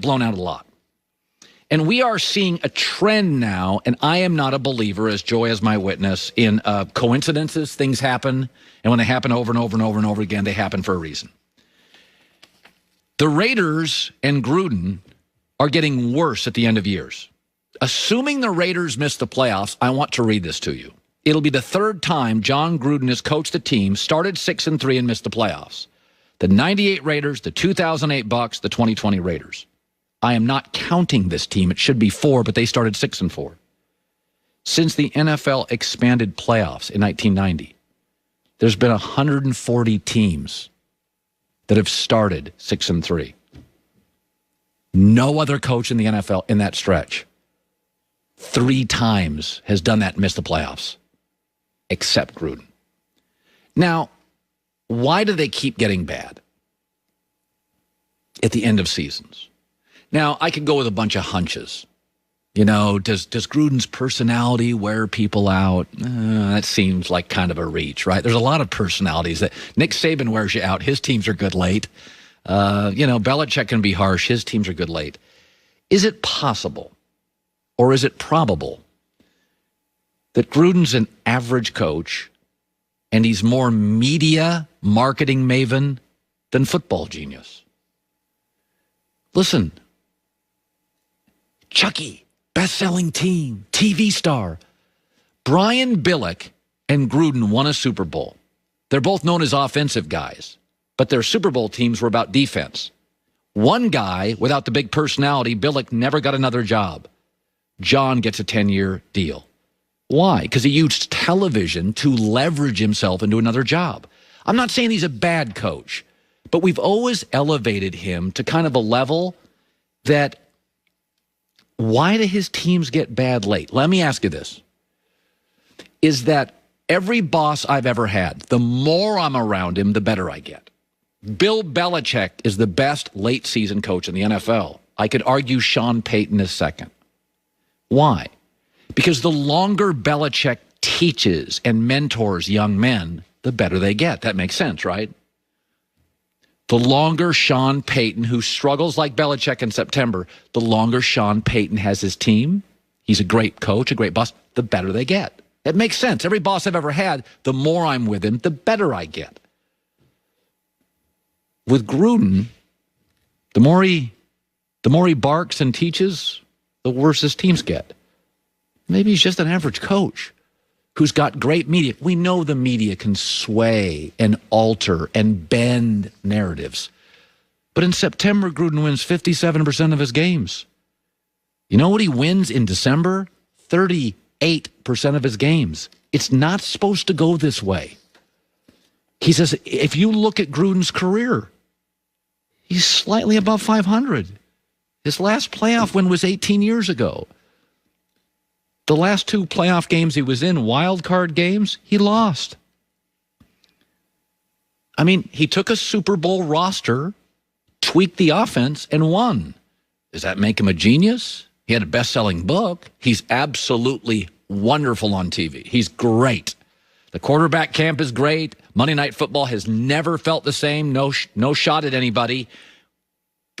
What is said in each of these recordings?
blown out a lot. And we are seeing a trend now, and I am not a believer, as Joy is my witness, in coincidences. Things happen, and when they happen over and over and over and over again, they happen for a reason. The Raiders and Gruden are getting worse at the end of years. Assuming the Raiders miss the playoffs, I want to read this to you. It'll be the third time Jon Gruden has coached a team, started 6-3 and missed the playoffs. The 98 Raiders, the 2008 Bucks, the 2020 Raiders. I am not counting this team. It should be 4, but they started 6-4. Since the NFL expanded playoffs in 1990, there's been 140 teams that have started 6-3. No other coach in the NFL in that stretch 3 times has done that and missed the playoffs, except Gruden. Now, why do they keep getting bad at the end of seasons? Now, I could go with a bunch of hunches. You know, does Gruden's personality wear people out? That seems like kind of a reach, right? There's a lot of personalities that Nick Saban wears you out. His teams are good late. Belichick can be harsh. His teams are good late. Is it possible, or is it probable, that Gruden's an average coach and he's more media marketing maven than football genius? Listen, Chucky, best-selling team, TV star. Brian Billick and Gruden won a Super Bowl. They're both known as offensive guys, but their Super Bowl teams were about defense. One guy, without the big personality, Billick, never got another job. Jon gets a 10-year deal. Why? Because he used television to leverage himself into another job. I'm not saying he's a bad coach, but we've always elevated him to kind of a level that, why do his teams get bad late? Let me ask you this. Is that every boss I've ever had, the more I'm around him, the better I get. Bill Belichick is the best late season coach in the NFL. I could argue Sean Payton is second. Why? Because the longer Belichick teaches and mentors young men, the better they get. That makes sense, right? The longer Sean Payton, who struggles like Belichick in September, the longer Sean Payton has his team, he's a great coach, a great boss, the better they get. It makes sense. Every boss I've ever had, the more I'm with him, the better I get. With Gruden, the more he barks and teaches, the worse his teams get. Maybe he's just an average coach who's got great media. We know the media can sway and alter and bend narratives. But in September, Gruden wins 57% of his games. You know what he wins in December? 38% of his games. It's not supposed to go this way. He says, if you look at Gruden's career, he's slightly above 500. His last playoff win was 18 years ago. The last 2 playoff games he was in, wild card games, he lost. I mean, he took a Super Bowl roster, tweaked the offense, and won. Does that make him a genius? He had a best-selling book. He's absolutely wonderful on TV. He's great. The quarterback camp is great. Monday Night Football has never felt the same. No shot at anybody.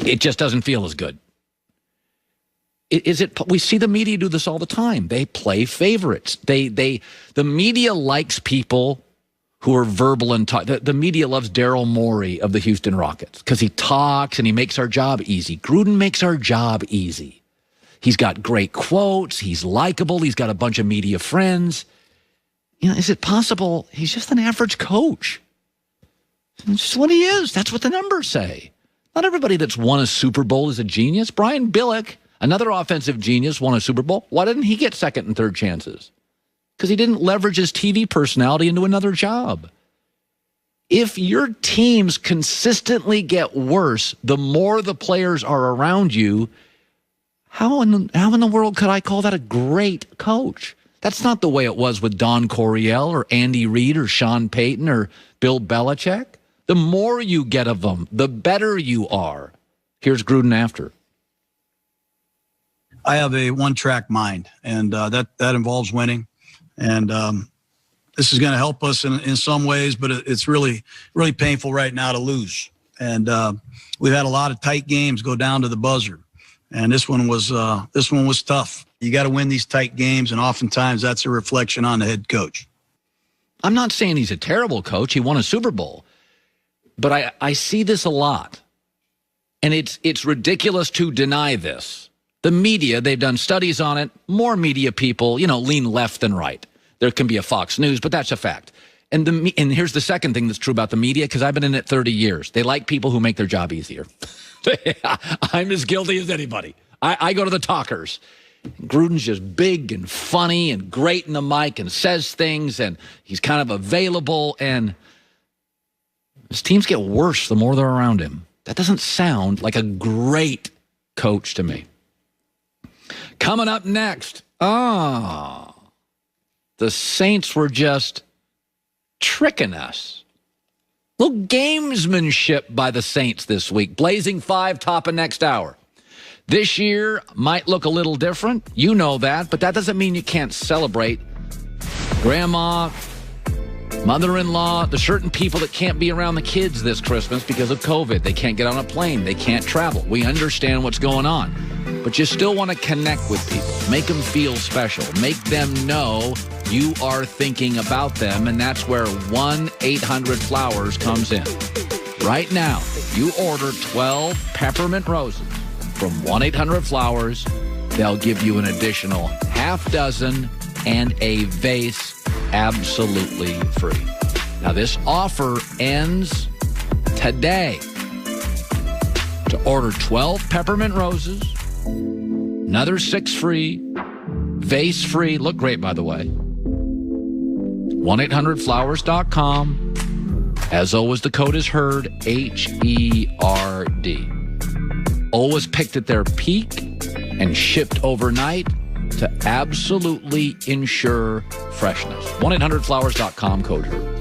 It just doesn't feel as good. We see the media do this all the time. They play favorites. The media likes people who are verbal and talk. The media loves Daryl Morey of the Houston Rockets because he talks and he makes our job easy. Gruden makes our job easy. He's got great quotes. He's likable. He's got a bunch of media friends. You know, is it possible he's just an average coach? It's just what he is. That's what the numbers say. Not everybody that's won a Super Bowl is a genius. Brian Billick, another offensive genius, won a Super Bowl. Why didn't he get second and third chances? Because he didn't leverage his TV personality into another job. If your teams consistently get worse, the more the players are around you, how in the world could I call that a great coach? That's not the way it was with Don Coryell or Andy Reid or Sean Payton or Bill Belichick. The more you get of them, the better you are. Here's Gruden after. I have a one-track mind, and that involves winning. And this is going to help us in some ways, but it's really, really painful right now to lose. And we've had a lot of tight games go down to the buzzer. And this one was tough. You got to win these tight games, and oftentimes that's a reflection on the head coach. I'm not saying he's a terrible coach. He won a Super Bowl. But I see this a lot. And it's ridiculous to deny this. The media, they've done studies on it. More media people, lean left than right. There can be a Fox News, but that's a fact. And here's the second thing that's true about the media, because I've been in it 30 years. They like people who make their job easier. I'm as guilty as anybody. I go to the talkers. Gruden's just big and funny and great in the mic and says things, and he's kind of available, and his teams get worse the more they're around him. That doesn't sound like a great coach to me. Coming up next, the Saints were just tricking us. Little gamesmanship by the Saints this week. Blazing 5, top of next hour. This year might look a little different. You know that, but that doesn't mean you can't celebrate. Grandma, mother-in-law, the certain people that can't be around the kids this Christmas because of COVID. They can't get on a plane. They can't travel. We understand what's going on. But you still want to connect with people. Make them feel special. Make them know you are thinking about them, and that's where 1-800-Flowers comes in. Right now, you order 12 peppermint roses from 1-800-Flowers. They'll give you an additional half dozen and a vase absolutely free. Now, this offer ends today. To order 12 peppermint roses, another 6 free, vase free. Look great, by the way. 1-800-Flowers.com. As always, the code is HERD, HERD. Always picked at their peak and shipped overnight to absolutely ensure freshness. 1-800-Flowers.com, code HERD.